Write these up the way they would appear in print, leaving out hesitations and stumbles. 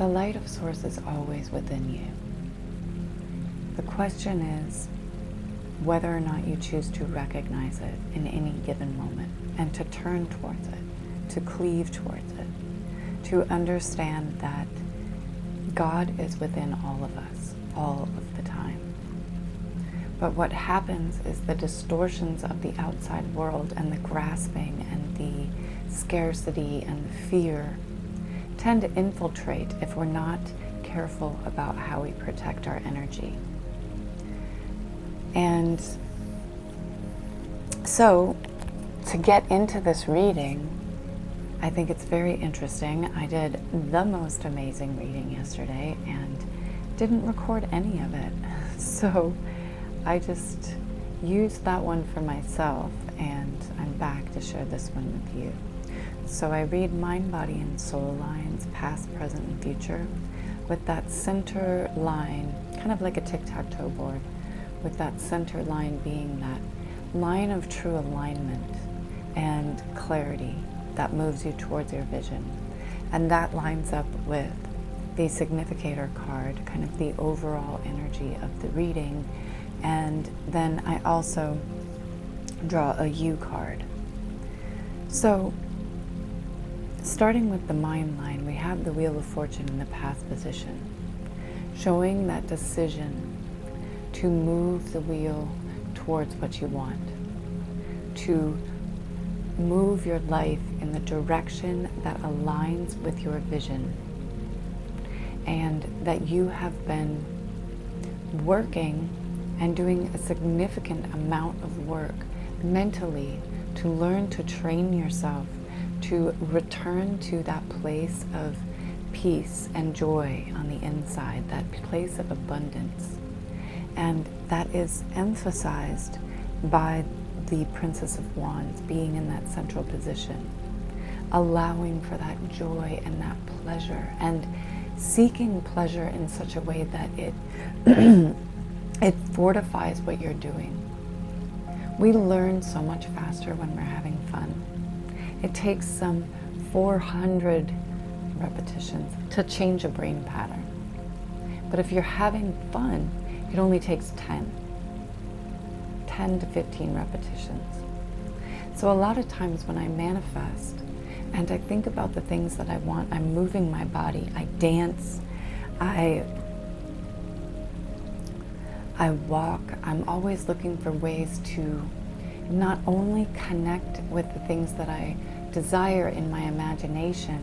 The light of Source is always within you. The question is whether or not you choose to recognize it in any given moment and to turn towards it, to cleave towards it, to understand that God is within all of us, all of the time. But what happens is the distortions of the outside world and the grasping and the scarcity and the fear tend to infiltrate if we're not careful about how we protect our energy. And so, to get into this reading, I think it's very interesting. I did the most amazing reading yesterday and didn't record any of it. So I just used that one for myself, and I'm back to share this one with you. So I read mind, body, and soul lines, past, present, and future, with that center line, kind of like a tic-tac-toe board, with that center line being that line of true alignment and clarity that moves you towards your vision. And that lines up with the significator card, kind of the overall energy of the reading. And then I also draw a U card. So, starting with the mind line, we have the Wheel of Fortune in the past position, showing that decision to move the wheel towards what you want, to move your life in the direction that aligns with your vision, and that you have been working and doing a significant amount of work mentally to learn to train yourself to return to that place of peace and joy on the inside, that place of abundance. And that is emphasized by the Princess of Wands being in that central position, allowing for that joy and that pleasure, and seeking pleasure in such a way that it it fortifies what you're doing. We learn so much faster when we're having fun. It takes some 400 repetitions to change a brain pattern. But if you're having fun, it only takes 10 to 15 repetitions. So a lot of times when I manifest and I think about the things that I want, I'm moving my body, I dance, I walk. I'm always looking for ways to not only connect with the things that I desire in my imagination,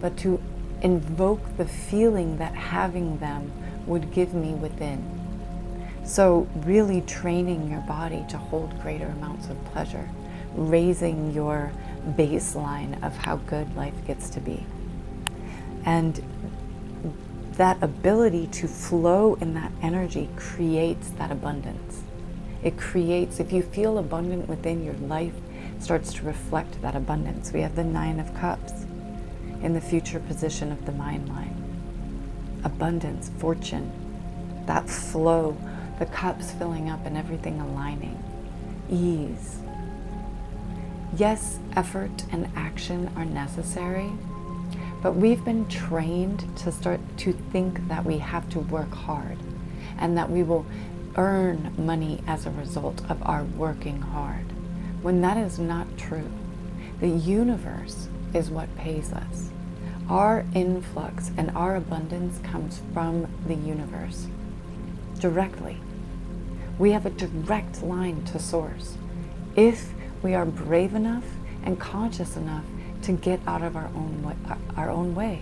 but to invoke the feeling that having them would give me within. So really training your body to hold greater amounts of pleasure, raising your baseline of how good life gets to be. And that ability to flow in that energy creates that abundance. It creates, if you feel abundant within, your life starts to reflect that abundance. We have the 9 of Cups in the future position of the mind line. Abundance, fortune, that flow, the cups filling up and everything aligning. Ease. Yes, effort and action are necessary, but we've been trained to start to think that we have to work hard and that we will earn money as a result of our working hard, when that is not true. The universe is what pays us. Our influx and our abundance comes from the universe directly. We have a direct line to source if we are brave enough and conscious enough to get out of our own way.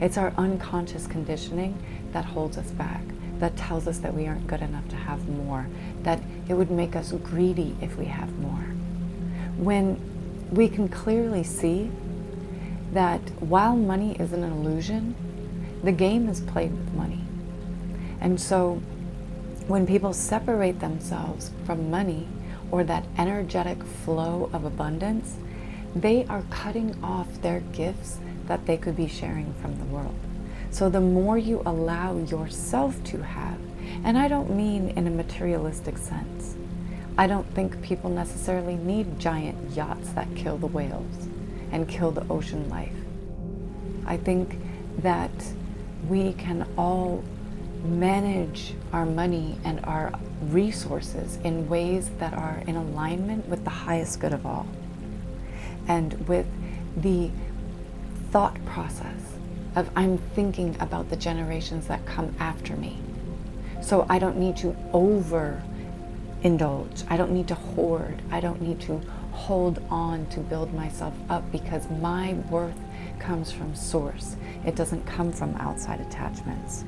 It's our unconscious conditioning that holds us back, that tells us that we aren't good enough to have more, that it would make us greedy if we have more. When we can clearly see that while money is an illusion, the game is played with money. And so when people separate themselves from money or that energetic flow of abundance, they are cutting off their gifts that they could be sharing from the world. So the more you allow yourself to have, and I don't mean in a materialistic sense. I don't think people necessarily need giant yachts that kill the whales and kill the ocean life. I think that we can all manage our money and our resources in ways that are in alignment with the highest good of all, and with the thought process of I'm thinking about the generations that come after me. So I don't need to overindulge. I don't need to hoard. I don't need to hold on to build myself up, because my worth comes from source. It doesn't come from outside attachments.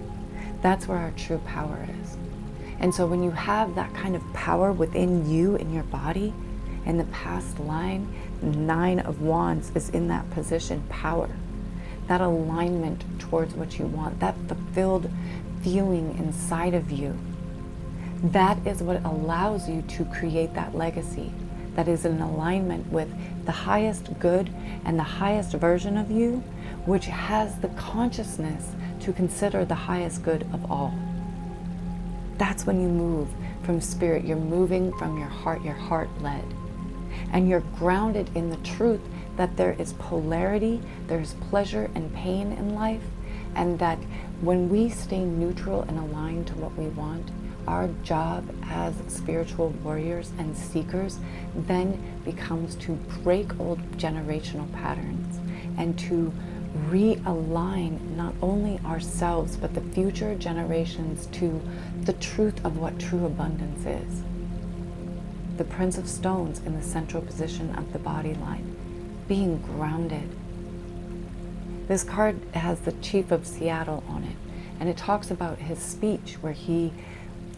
That's where our true power is. And so when you have that kind of power within you, in your body, in the past line, 9 of Wands is in that position, power. That alignment towards what you want, that fulfilled feeling inside of you. That is what allows you to create that legacy that is in alignment with the highest good and the highest version of you, which has the consciousness to consider the highest good of all. That's when you move from spirit. You're moving from your heart led. And you're grounded in the truth that there is polarity, there's pleasure and pain in life, and that when we stay neutral and aligned to what we want, our job as spiritual warriors and seekers then becomes to break old generational patterns and to realign not only ourselves but the future generations to the truth of what true abundance is. The Prince of Stones in the central position of the body line, being grounded. This card has the Chief of Seattle on it, and it talks about his speech where he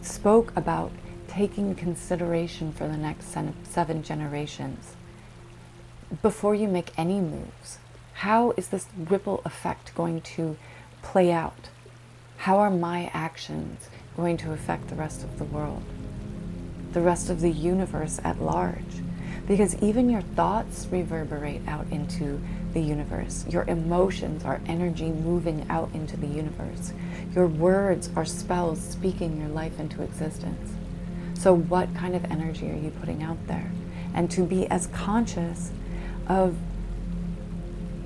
spoke about taking consideration for the next 7 generations. Before you make any moves, how is this ripple effect going to play out? How are my actions going to affect the rest of the world, the rest of the universe at large? Because even your thoughts reverberate out into the universe. Your emotions are energy moving out into the universe. Your words are spells speaking your life into existence. So what kind of energy are you putting out there? And to be as conscious of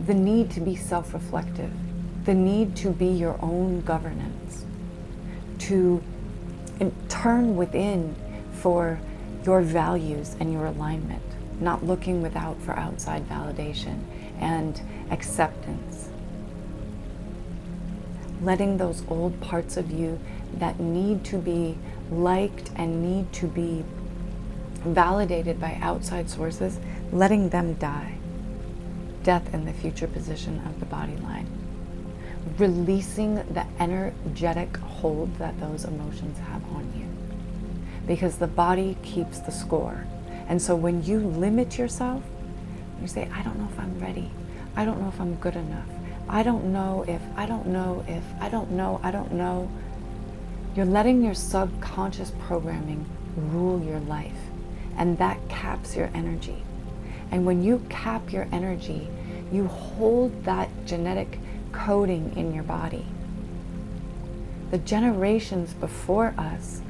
the need to be self-reflective, the need to be your own governance, to turn within for your values and your alignment, not looking without for outside validation and acceptance. Letting those old parts of you that need to be liked and need to be validated by outside sources, letting them die. Death in the future position of the body line. Releasing the energetic hold that those emotions have on you. Because the body keeps the score. And so when you limit yourself, you say, I don't know if I'm ready. I don't know if I'm good enough. I don't know if. You're letting your subconscious programming rule your life. And that caps your energy. And when you cap your energy, you hold that genetic coding in your body. The generations before us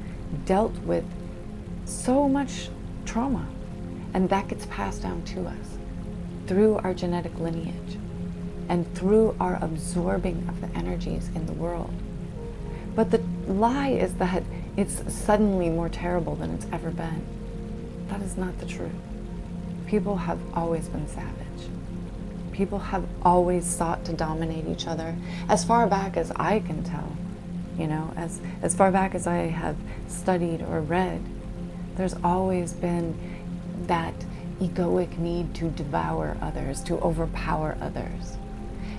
dealt with so much trauma, and that gets passed down to us through our genetic lineage and through our absorbing of the energies in the world. But the lie is that it's suddenly more terrible than it's ever been. That is not the truth. People have always been savage. People have always sought to dominate each other, as far back as I can tell. As far back as I have studied or read, there's always been that egoic need to devour others, to overpower others.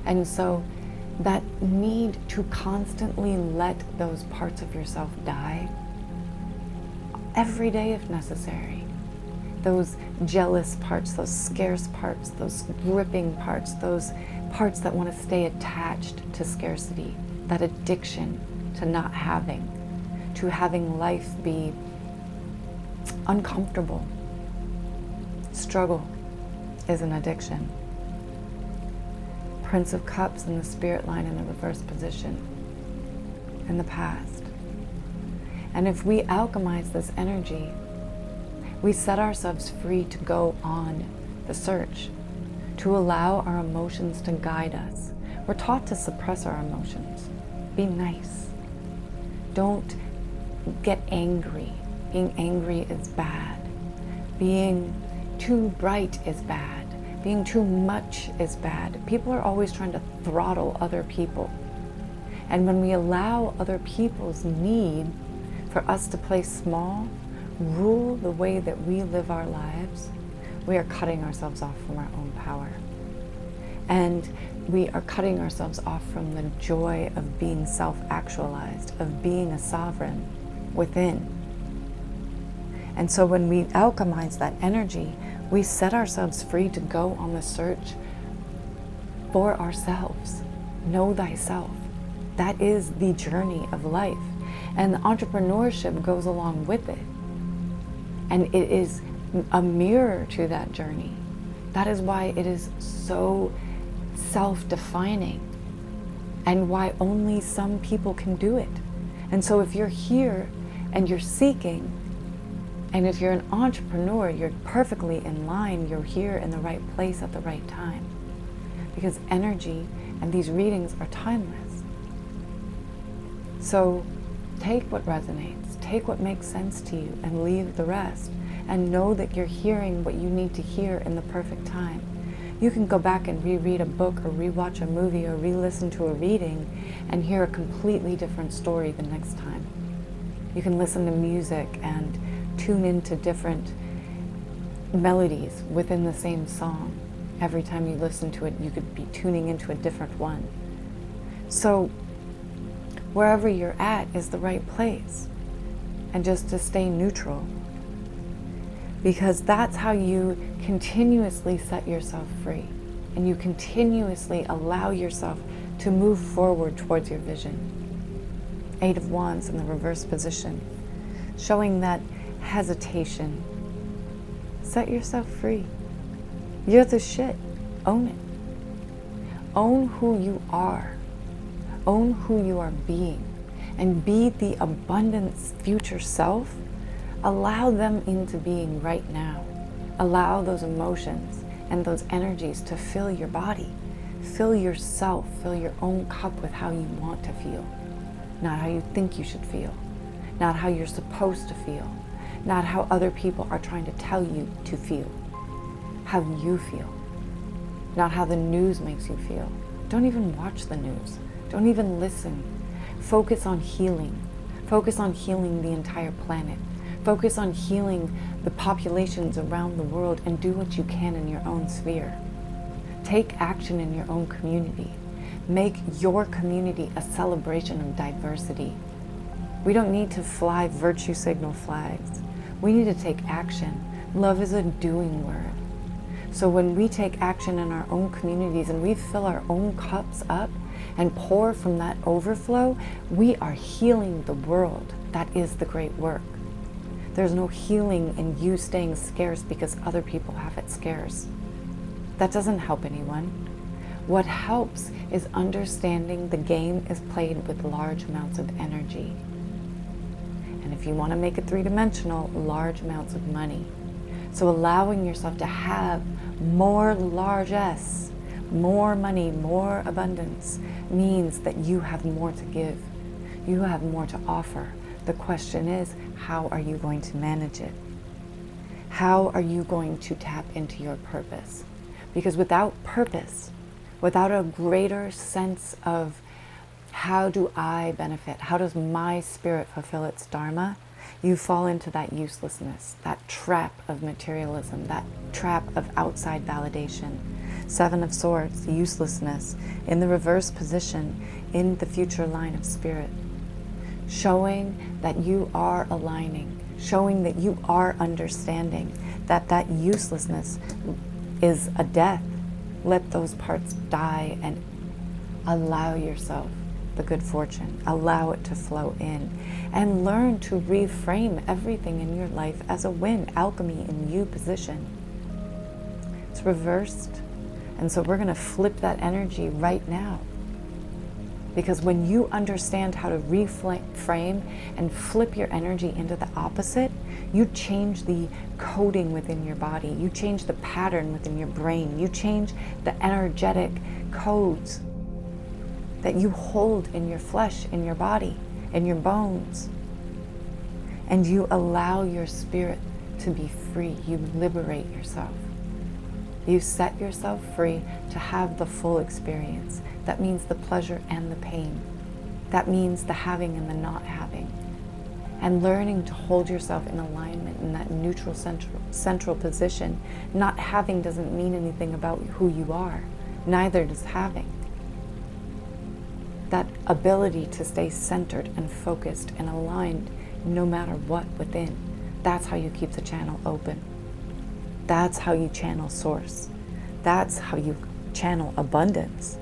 And so that need to constantly let those parts of yourself die, every day if necessary. Those jealous parts, those scarce parts, those gripping parts, those parts that want to stay attached to scarcity, that addiction to not having, to having life be uncomfortable. Struggle is an addiction. Prince of Cups in the spirit line in the reverse position in the past. And if we alchemize this energy, we set ourselves free to go on the search, to allow our emotions to guide us. We're taught to suppress our emotions. Be nice. Don't get angry. Being angry is bad. Being too bright is bad. Being too much is bad. People are always trying to throttle other people. And when we allow other people's need for us to play small, rule the way that we live our lives, we are cutting ourselves off from our own power. And we are cutting ourselves off from the joy of being self-actualized, of being a sovereign within. And so when we alchemize that energy, we set ourselves free to go on the search for ourselves. Know thyself. That is the journey of life. And the entrepreneurship goes along with it. And it is a mirror to that journey. That is why it is so self-defining and why only some people can do it. And so if you're here and you're seeking, and if you're an entrepreneur, you're perfectly in line. You're here in the right place at the right time. Because energy and these readings are timeless. So take what resonates, take what makes sense to you, and leave the rest. And know that you're hearing what you need to hear in the perfect time. You can go back and reread a book or rewatch a movie or re-listen to a reading and hear a completely different story the next time. You can listen to music and tune into different melodies within the same song. Every time you listen to it, you could be tuning into a different one. So wherever you're at is the right place. And just to stay neutral. Because that's how you continuously set yourself free. And you continuously allow yourself to move forward towards your vision. 8 of Wands in the reverse position, showing that hesitation. Set yourself free. You're the shit. Own it. Own who you are. Own who you are being. And be the abundance future self. Allow them into being right now. Allow those emotions and those energies to fill your body. Fill yourself, fill your own cup with how you want to feel. Not how you think you should feel. Not how you're supposed to feel. Not how other people are trying to tell you to feel. How you feel. Not how the news makes you feel. Don't even watch the news. Don't even listen. Focus on healing. Focus on healing the entire planet. Focus on healing the populations around the world and do what you can in your own sphere. Take action in your own community. Make your community a celebration of diversity. We don't need to fly virtue signal flags. We need to take action. Love is a doing word. So when we take action in our own communities and we fill our own cups up and pour from that overflow, we are healing the world. That is the great work. There's no healing in you staying scarce because other people have it scarce. That doesn't help anyone. What helps is understanding the game is played with large amounts of energy. And if you want to make it three-dimensional, large amounts of money. So allowing yourself to have more largesse, more money, more abundance means that you have more to give. You have more to offer. The question is, how are you going to manage it? How are you going to tap into your purpose? Because without purpose, without a greater sense of how do I benefit, how does my spirit fulfill its Dharma, you fall into that uselessness, that trap of materialism, that trap of outside validation. 7 of Swords, uselessness, in the reverse position, in the future line of spirit. Showing that you are aligning, showing that you are understanding, that uselessness is a death. Let those parts die and allow yourself the good fortune. Allow it to flow in. And learn to reframe everything in your life as a win. Alchemy in you position. It's reversed. And so we're going to flip that energy right now. Because when you understand how to reframe and flip your energy into the opposite, you change the coding within your body. You change the pattern within your brain. You change the energetic codes. that you hold in your flesh, in your body, in your bones. And you allow your spirit to be free. You liberate yourself. You set yourself free to have the full experience. That means the pleasure and the pain. That means the having and the not having. And learning to hold yourself in alignment in that neutral central position. Not having doesn't mean anything about who you are. Neither does having. That ability to stay centered and focused and aligned no matter what within. That's how you keep the channel open. That's how you channel source. That's how you channel abundance.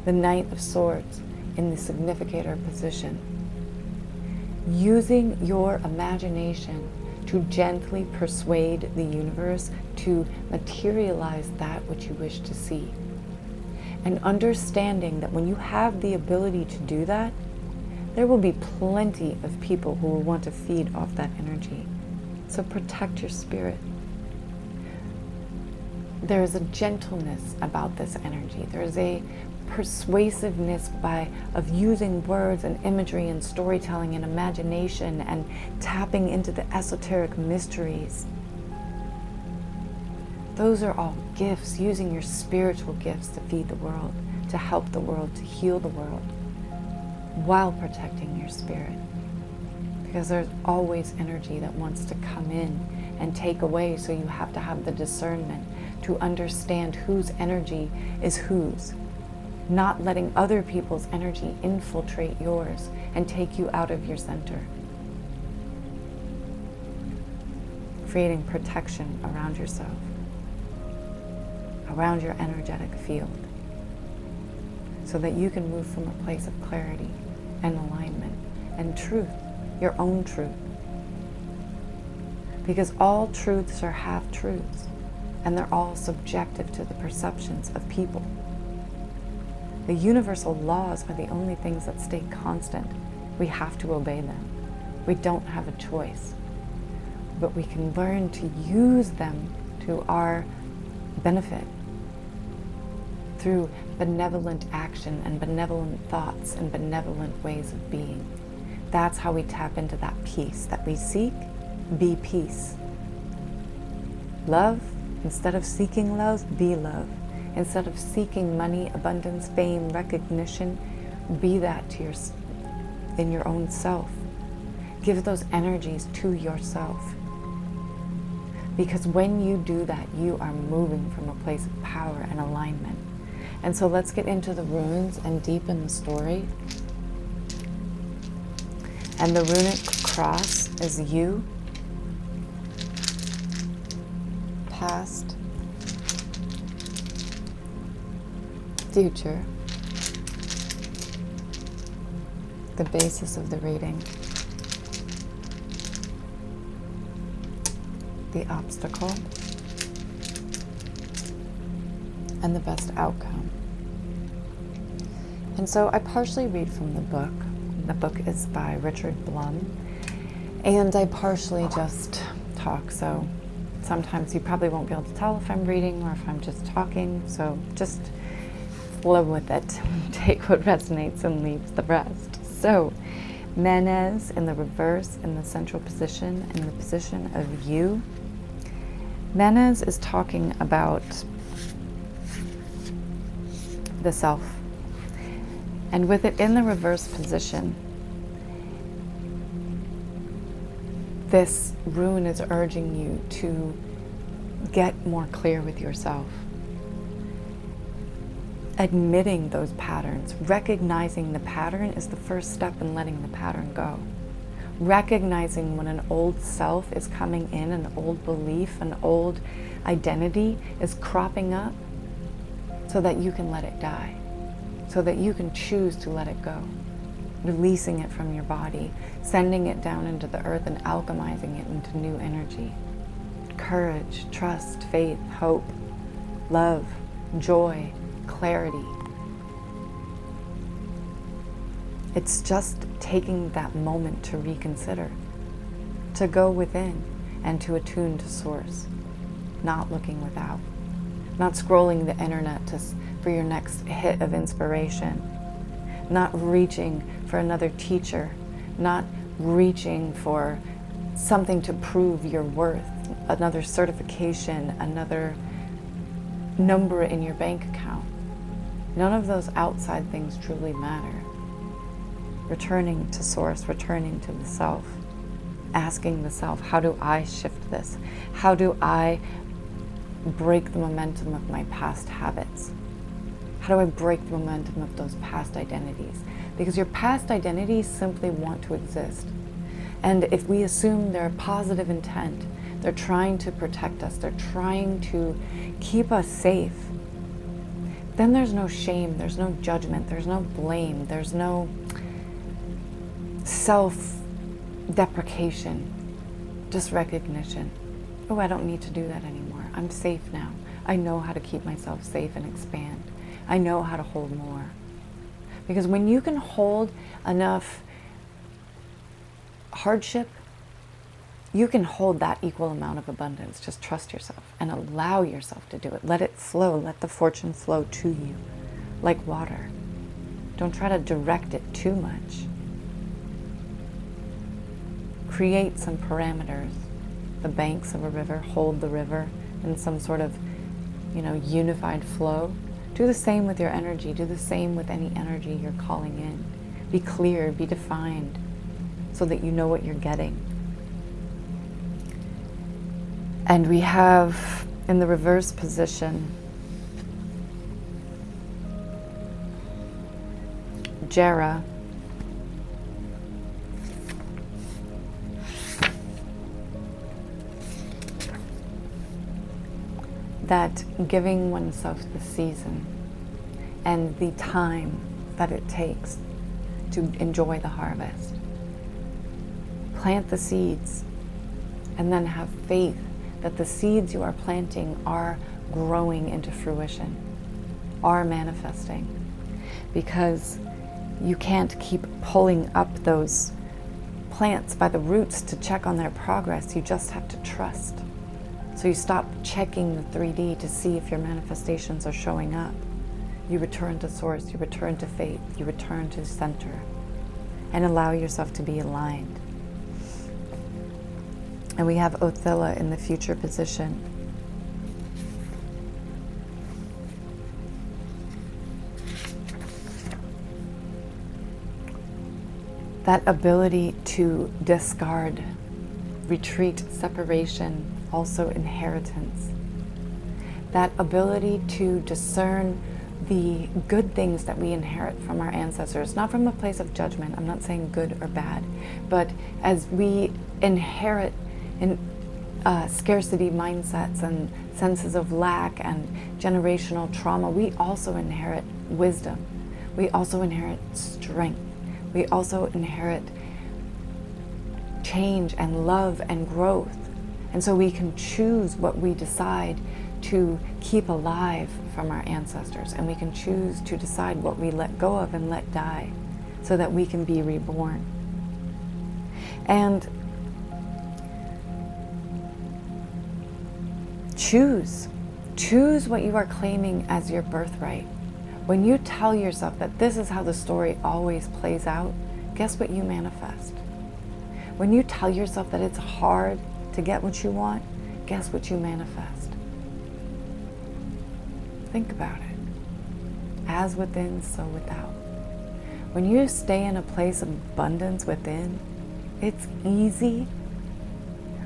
The Knight of Swords in the significator position. Using your imagination to gently persuade the universe to materialize that which you wish to see. And understanding that when you have the ability to do that, there will be plenty of people who will want to feed off that energy. So protect your spirit. There is a gentleness about this energy. There is a persuasiveness of using words and imagery and storytelling and imagination and tapping into the esoteric mysteries. Those are all gifts, using your spiritual gifts to feed the world, to help the world, to heal the world, while protecting your spirit. Because there's always energy that wants to come in and take away, so you have to have the discernment to understand whose energy is whose. Not letting other people's energy infiltrate yours and take you out of your center. Creating protection around yourself, around your energetic field, so that you can move from a place of clarity and alignment and truth, your own truth. Because all truths are half-truths, and they're all subjective to the perceptions of people. The universal laws are the only things that stay constant. We have to obey them. We don't have a choice. But we can learn to use them to our benefit through benevolent action and benevolent thoughts and benevolent ways of being. That's how we tap into that peace that we seek. Be peace. Love, instead of seeking love, be love. Instead of seeking money, abundance, fame, recognition, be that in your own self. Give those energies to yourself. Because when you do that, you are moving from a place of power and alignment. And so let's get into the runes and deepen the story. And the runic cross is you, past, future, the basis of the reading, the obstacle, and the best outcome. And so I partially read from the book. The book is by Richard Blum, and I partially just talk, so sometimes you probably won't be able to tell if I'm reading or if I'm just talking, so just flow with it. Take what resonates and leave the rest. So, Menes in the reverse, in the central position, in the position of you. Menes is talking about the self. And with it in the reverse position, this rune is urging you to get more clear with yourself. Admitting those patterns, recognizing the pattern is the first step in letting the pattern go. Recognizing when an old self is coming in, an old belief, an old identity is cropping up, so that you can let it die, so that you can choose to let it go. Releasing it from your body, sending it down into the earth and alchemizing it into new energy. Courage, trust, faith, hope, love, joy, clarity. It's just taking that moment to reconsider, to go within and to attune to source, not looking without, not scrolling the internet for your next hit of inspiration, not reaching for another teacher, not reaching for something to prove your worth, another certification, another number in your bank account. None of those outside things truly matter. Returning to source, returning to the self, asking the self, how do I shift this? How do I break the momentum of my past habits? How do I break the momentum of those past identities? Because your past identities simply want to exist. And if we assume they're positive intent, they're trying to protect us, they're trying to keep us safe, then there's no shame, there's no judgment, there's no blame, there's no self-deprecation, just recognition. Oh, I don't need to do that anymore. I'm safe now. I know how to keep myself safe and expand. I know how to hold more. Because when you can hold enough hardship, you can hold that equal amount of abundance. Just trust yourself and allow yourself to do it. Let it flow. Let the fortune flow to you like water. Don't try to direct it too much. Create some parameters. The banks of a river, hold the river in some sort of, unified flow. Do the same with your energy. Do the same with any energy you're calling in. Be clear, be defined, so that you know what you're getting. And we have, in the reverse position, Jera, that giving oneself the season and the time that it takes to enjoy the harvest. Plant the seeds and then have faith that the seeds you are planting are growing into fruition, are manifesting. Because you can't keep pulling up those plants by the roots to check on their progress. You just have to trust. So you stop checking the 3D to see if your manifestations are showing up. You return to source, you return to faith, you return to center, and allow yourself to be aligned. And we have Othilla in the future position. That ability to discard, retreat, separation, also inheritance. That ability to discern the good things that we inherit from our ancestors, not from a place of judgment. I'm not saying good or bad, but as we inherit in scarcity mindsets and senses of lack and generational trauma, we also inherit wisdom. We also inherit strength. We also inherit change and love and growth. And so we can choose what we decide to keep alive from our ancestors, and we can choose to decide what we let go of and let die so that we can be reborn. And choose what you are claiming as your birthright. When you tell yourself that this is how the story always plays out, guess what you manifest? When you tell yourself that it's hard to get what you want, guess what you manifest? Think about it. As within, so without. When you stay in a place of abundance within, it's easy.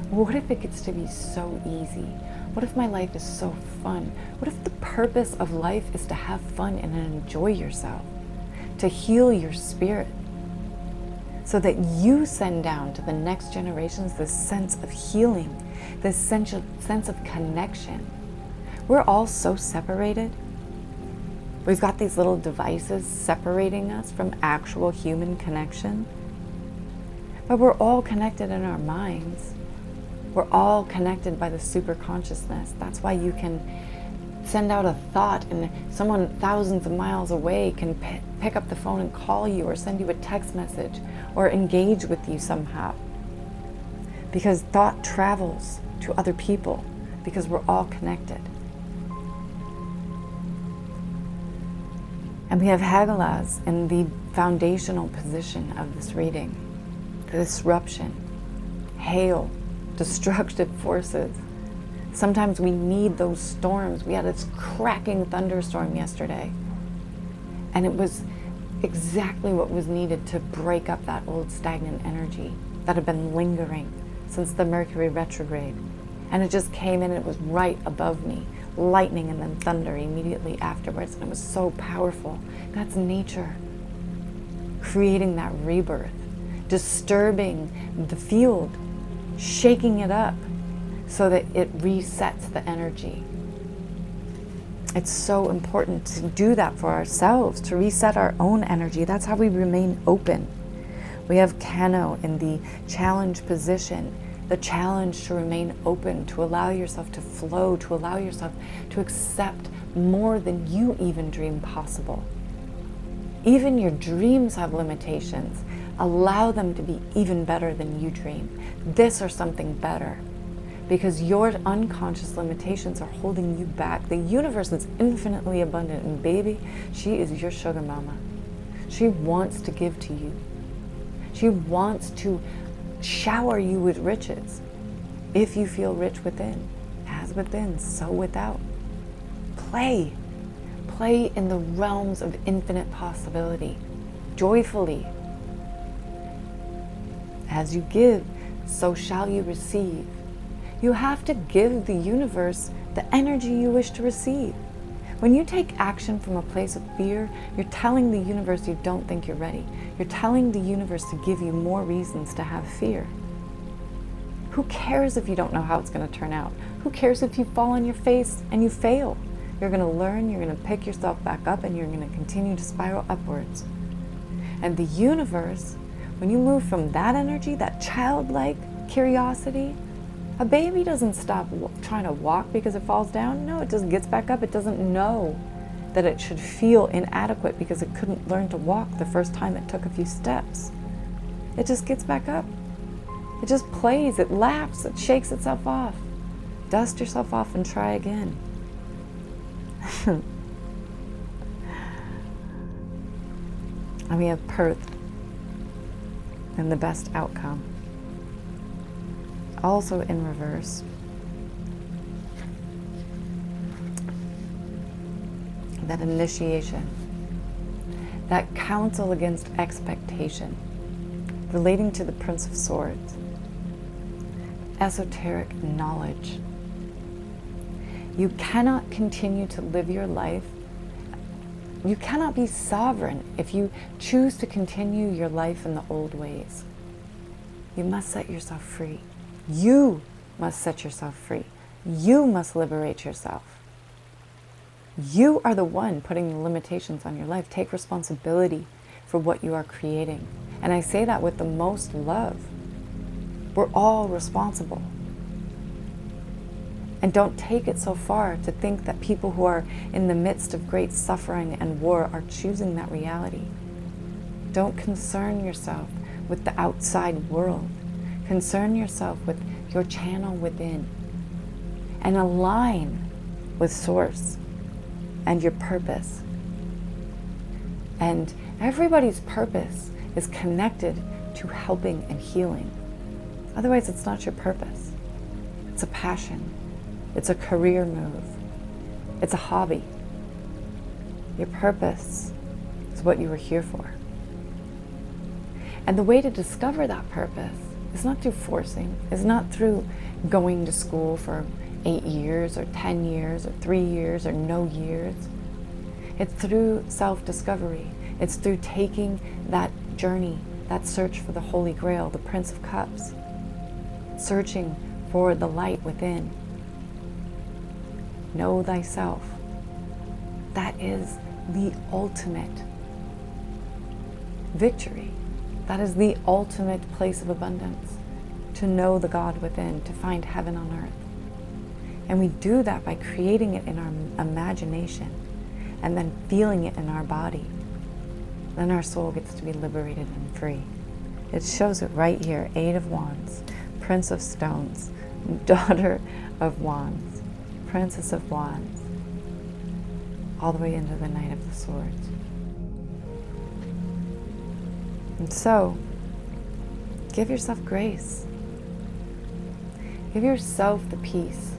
What if it gets to be so easy? What if my life is so fun? What if the purpose of life is to have fun and enjoy yourself? To heal your spirit? So that you send down to the next generations this sense of healing, this sense of connection. We're all so separated. We've got these little devices separating us from actual human connection. But we're all connected in our minds. We're all connected by the super consciousness. That's why you can send out a thought and someone thousands of miles away can pick up the phone and call you or send you a text message or engage with you somehow. Because thought travels to other people because we're all connected. And we have Hagalaz in the foundational position of this reading. Disruption, hail, destructive forces. Sometimes we need those storms. We had this cracking thunderstorm yesterday. And it was exactly what was needed to break up that old stagnant energy that had been lingering since the Mercury retrograde. And it just came in and it was right above me. Lightning and then thunder immediately afterwards. And it was so powerful. That's nature creating that rebirth, disturbing the field, shaking it up so that it resets the energy. It's so important to do that for ourselves, to reset our own energy. That's how we remain open. We have Kano in the challenge position, the challenge to remain open, to allow yourself to flow, to allow yourself to accept more than you even dream possible. Even your dreams have limitations. Allow them to be even better than you dream. This or something better. Because your unconscious limitations are holding you back. The universe is infinitely abundant, and baby, she is your sugar mama. She wants to give to you. She wants to shower you with riches. If you feel rich within, as within, so without. Play. Play in the realms of infinite possibility, joyfully. As you give, so shall you receive. You have to give the universe the energy you wish to receive. When you take action from a place of fear, you're telling the universe you don't think you're ready. You're telling the universe to give you more reasons to have fear. Who cares if you don't know how it's going to turn out? Who cares if you fall on your face and you fail? You're going to learn, you're going to pick yourself back up, and you're going to continue to spiral upwards. And the universe, when you move from that energy, that childlike curiosity, a baby doesn't stop trying to walk because it falls down. No, it just gets back up. It doesn't know that it should feel inadequate because it couldn't learn to walk the first time it took a few steps. It just gets back up. It just plays, it laughs, it shakes itself off. Dust yourself off and try again. And we have Perth and the best outcome. Also in reverse. That initiation, that counsel against expectation, relating to the Prince of Swords, esoteric knowledge. You cannot continue to live your life. You cannot be sovereign if you choose to continue your life in the old ways. You must set yourself free. You must set yourself free. You must liberate yourself. You are the one putting the limitations on your life. Take responsibility for what you are creating. And I say that with the most love. We're all responsible. And don't take it so far to think that people who are in the midst of great suffering and war are choosing that reality. Don't concern yourself with the outside world. Concern yourself with your channel within. And align with Source and your purpose. And everybody's purpose is connected to helping and healing. Otherwise, it's not your purpose. It's a passion. It's a career move. It's a hobby. Your purpose is what you were here for. And the way to discover that purpose is not through forcing. It's not through going to school for 8 years or 10 years or 3 years or no years. It's through self-discovery. It's through taking that journey, that search for the Holy Grail, the Prince of Cups, searching for the light within. Know thyself. That is the ultimate victory. That is the ultimate place of abundance. To know the God within, to find heaven on earth. And we do that by creating it in our imagination and then feeling it in our body. Then our soul gets to be liberated and free. It shows it right here. 8 of Wands, Prince of Stones, Daughter of Wands, Princess of Wands, all the way into the Knight of the Swords. And so, give yourself grace. Give yourself the peace.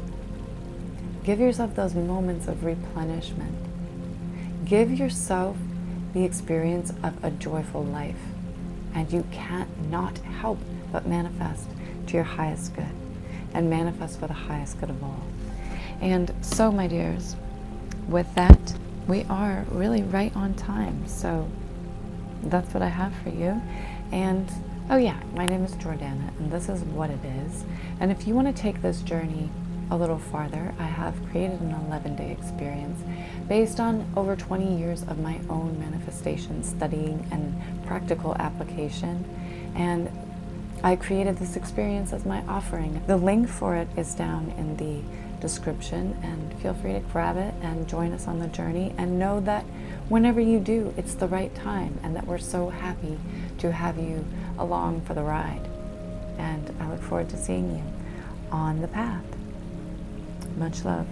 Give yourself those moments of replenishment. Give yourself the experience of a joyful life. And you can't not help but manifest to your highest good and manifest for the highest good of all. And so, my dears, with that, we are really right on time. So that's what I have for you. And oh yeah, my name is Jordana, and this is what it is. And if you want to take this journey a little farther, I have created an 11-day experience based on over 20 years of my own manifestation, studying, and practical application. And I created this experience as my offering. The link for it is down in the description, and feel free to grab it and join us on the journey, and know that whenever you do, it's the right time, and that we're so happy to have you along for the ride. And I look forward to seeing you on the path. Much love.